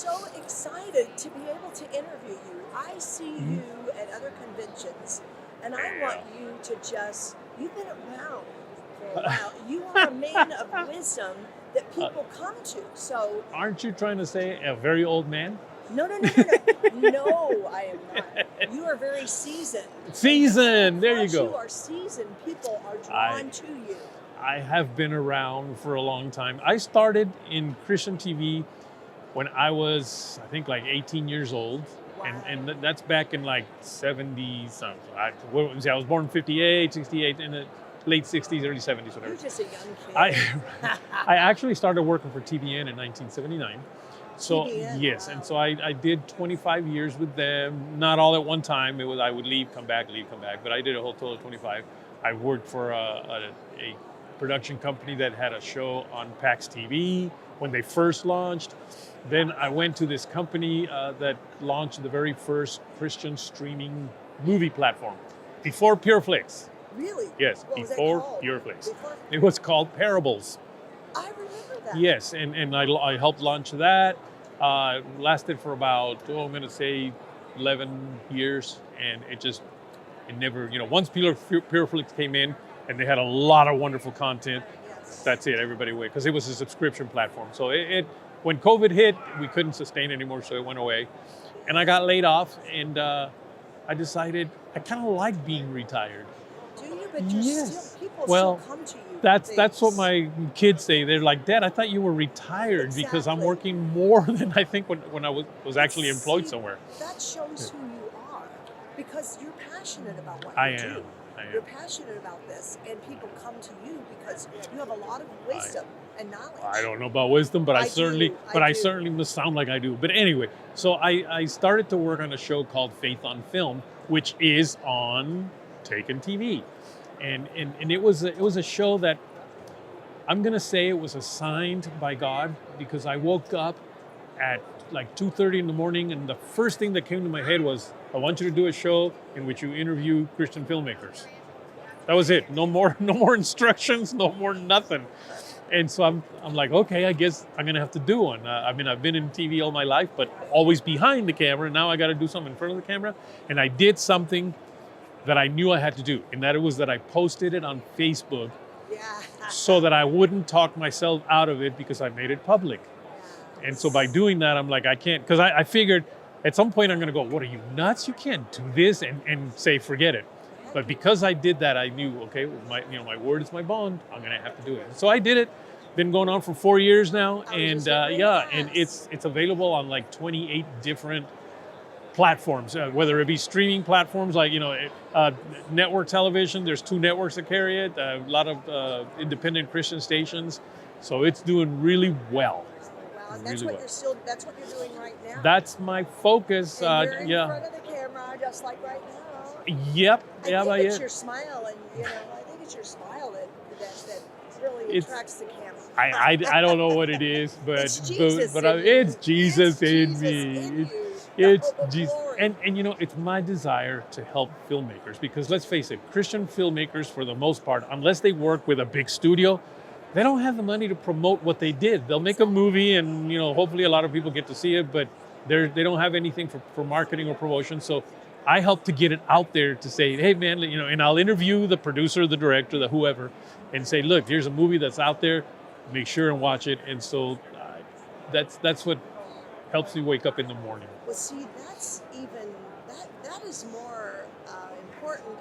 so excited to be able to interview you. I see you at other conventions, and I want you to you've been around for a while. You are a man of wisdom that people come to. So, aren't you trying to say a very old man? No. No, I am not. You are very seasoned. Seasoned. There you go. You are seasoned. People are drawn to you. I have been around for a long time. I started in Christian TV when I was, I think, like 18 years old. Wow. And that's back in like 70 something. I was born in 58, 68, in the late 60s, early 70s, whatever. You're just a young kid. I actually started working for TBN in 1979. So TBN, yes, wow. and so I did 25 years with them. Not all at one time. It was I would leave, come back, leave, come back. But I did a whole total of 25. I worked for a production company that had a show on PAX TV when they first launched. Then I went to this company that launched the very first Christian streaming movie platform before PureFlix. Really? Yes, What was that before called? PureFlix. Before? It was called Parables. I remember that. Yes, and I helped launch that. Lasted for about, I'm going to say 11 years. And it never, once PureFlix came in and they had a lot of wonderful content, Yes. that's it, everybody went. Because it was a subscription platform. So when COVID hit, we couldn't sustain anymore, so it went away. And I got laid off, and I decided I kind of like being retired. Do you? But people Well, still come to you. That's what my kids say. They're like, Dad, I thought you were retired because I'm Exactly. working more than I think when I was actually employed somewhere. That shows who you are, because you're passionate about what I you am. do. You're passionate about this, and people come to you because you have a lot of wisdom and knowledge. I don't know about wisdom, but I certainly do. must sound like I do. But anyway, so I started to work on a show called Faith on Film, which is on Taken TV. And it was a show that I'm gonna say it was assigned by God, because I woke up at like 2:30 in the morning, and the first thing that came to my head was, I want you to do a show in which you interview Christian filmmakers. That was it. No more instructions, no more nothing. And so I'm like, okay, I guess I'm gonna have to do one. I've been in TV all my life, but always behind the camera. Now I got to do something in front of the camera, and I did something that I knew I had to do, and that it was that I posted it on Facebook, so that I wouldn't talk myself out of it, because I made it public. And so by doing that, I'm like, I can't, because I figured at some point I'm going to go, what, are you nuts? You can't do this, and say, forget it. But because I did that, I knew, okay, well, my word is my bond. I'm going to have to do it. So I did it. Been going on for 4 years now, and and it's available on like 28 different platforms, whether it be streaming platforms like network television. There's 2 networks that carry it. A lot of independent Christian stations. So it's doing really well. Wow, and that's what you're doing right now. That's my focus. And you're in front of the camera, just like right now. Yep. I think it's your smile, and I think it's your smile that really attracts the camera. I don't know what it is, but It's Jesus in you. it's Jesus in me. in you. It's The hope of Jesus, glory. and it's my desire to help filmmakers, because let's face it, Christian filmmakers, for the most part, unless they work with a big studio, they don't have the money to promote what they did. They'll make a movie, and hopefully a lot of people get to see it, but they don't have anything for marketing or promotion. So I help to get it out there, to say, hey man, and I'll interview the producer, the director, the whoever, and say, look, here's a movie that's out there. Make sure and watch it. And so that's what helps me wake up in the morning. Well, see, that is more important.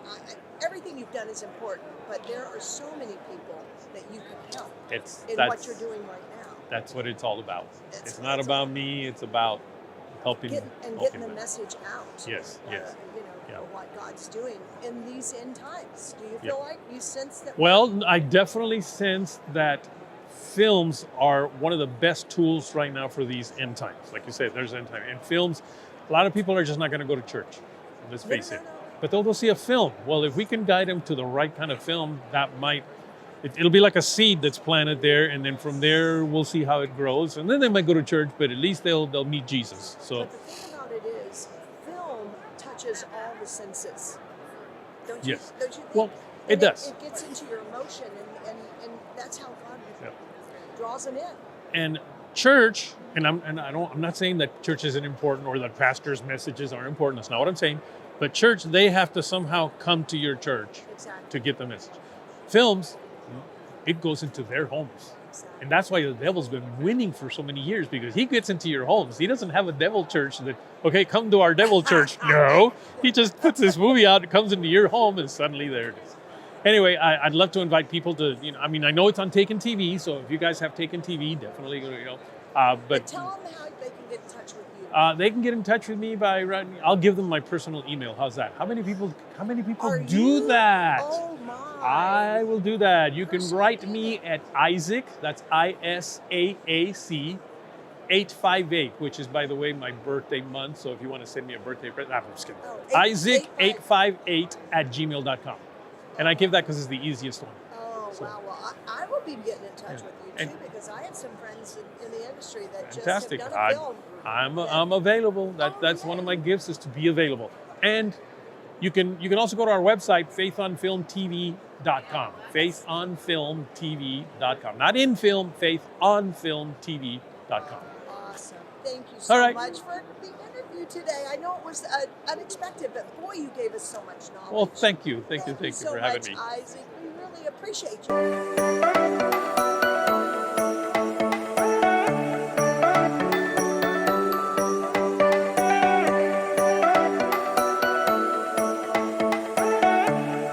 Everything you've done is important, but there are so many people that you can help in what you're doing right now. That's what it's all about. It's not about me. It's about helping getting the message out. Yes. Of what God's doing in these end times. Do you feel like you sense that? Well, I definitely sense that films are one of the best tools right now for these end times. Like you said, there's end time. And films, a lot of people are just not going to go to church. Let's face it. But they'll go see a film. Well, if we can guide them to the right kind of film, that might, it'll be like a seed that's planted there, and then from there we'll see how it grows. And then they might go to church, but at least they'll meet Jesus. So. But the thing about it is, film touches all the senses. Don't you? Yes. Don't you think? Well, it does. It gets into your emotion, and that's how God draws them in. And church I'm not saying that church isn't important or that pastors' messages aren't important. That's not what I'm saying. But church, they have to somehow come to your church Exactly. to get the message. Films, it goes into their homes. Exactly. And that's why the devil's been winning for so many years, because he gets into your homes. He doesn't have a devil church that, okay, come to our devil church. No, he just puts this movie out, it comes into your home, and suddenly there it is. Anyway, I'd love to invite people to, I know it's on Taken TV, so if you guys have Taken TV, definitely, But tell them how they can get in touch with you. they can get in touch with me by writing. I'll give them my personal email. How's that? How many people do that? Oh my! I will do that. You can Personal write email. me at Isaac. That's ISAAC 858, which is, by the way, my birthday month. So if you want to send me a birthday present, I'm just kidding. Oh, Isaac 858 at gmail.com. And I give that because it's the easiest one. Oh, So- wow. Well, I will be getting in touch Yeah. with you And- too, because I have some friends in the industry that Fantastic. just have done a film. I'm available. That's one of my gifts, is to be available. And you can also go to our website, faithonfilmtv.com. Faithonfilmtv.com. Not in film, faithonfilmtv.com. Awesome. Thank you so All right. much for the interview today. I know it was unexpected, but boy, you gave us so much knowledge. Well, thank you. Thank you so for having much, me. Isaac. We really appreciate you.